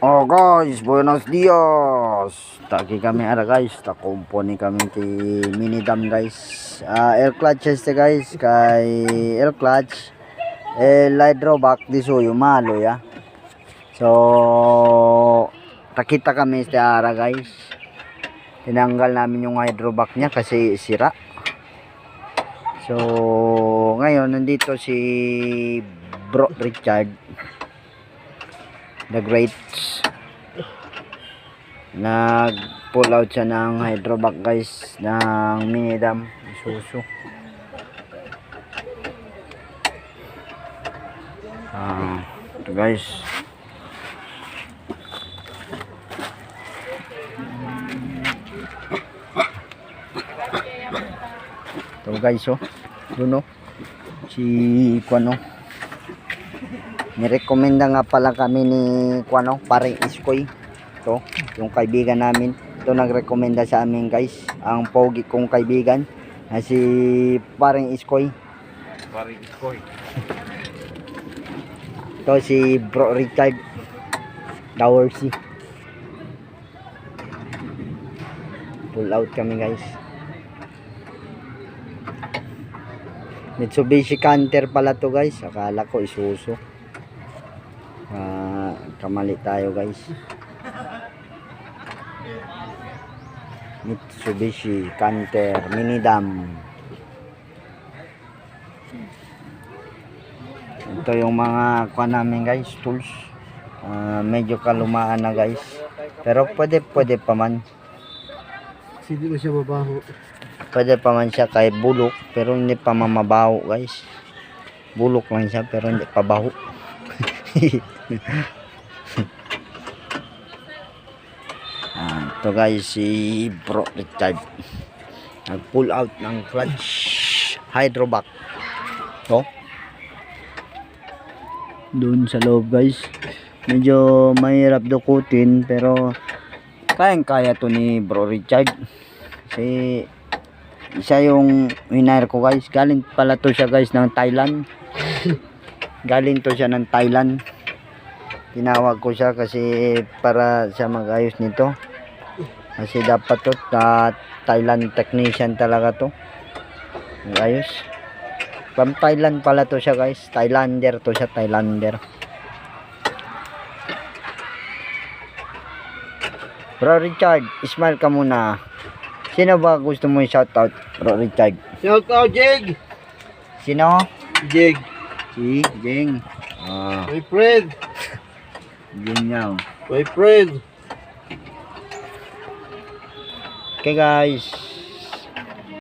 Oh guys, buenos dias. Tagi kami ara guys, takumpo ni kami ti Minidam guys. Air clutch este guys, kay air clutch hydrovac di suyo malo ya. So takita kami este ara guys. Tinanggal namin yung hydrovac niya kasi sira. So ngayon nandito si Bro Richard the Great. Nag pull out siya ng hydrovac guys ng Minidam Isuzu. Ito guys, ito guys, oh doon, oh si Kuano, nirekomenda nga pala kami ni Kuano, paring Iskoy. Ito, yung kaibigan namin. Ito nagrekomenda sa amin guys. Ang pogi kong kaibigan na si paring Iskoy. Paring Iskoy. Ito si Bro Richard Dowersy. Pull out kami guys. Mitsubishi Canter pala to guys. Akala ko Isuzu. Kamali tayo guys. Mitsubishi Canter Minidam. Ito yung mga kuha namin guys, tools. Medyo kalumaan na guys, pero pwede pa man. Hindi mo siya mabaho. Pwede pa man siya kay bulok, pero hindi pa mamabaho guys. Bulok lang siya pero hindi pa baho. Ito guys, si Bro Richard nag pull out ng clutch hydrovac. Ito doon sa loob guys, medyo mahirap dukutin pero kayang-kaya to ni Bro Richard kasi isa yung hinire ko guys. Galing pala to siya guys ng Thailand. Galing to siya ng Thailand. Tinawag ko siya kasi para siya mag-ayos nito kasi dapat to Thailand technician talaga to mag-ayos. From Thailand pala to siya guys. Thailander to siya, Thailander. Bro Richard, smile ka muna. Sino ba gusto mo i-shoutout, Bro Richard? Shoutout, Jig! Sino? Jig. Si Jing. My friend. Jing now. My friend. Okay guys.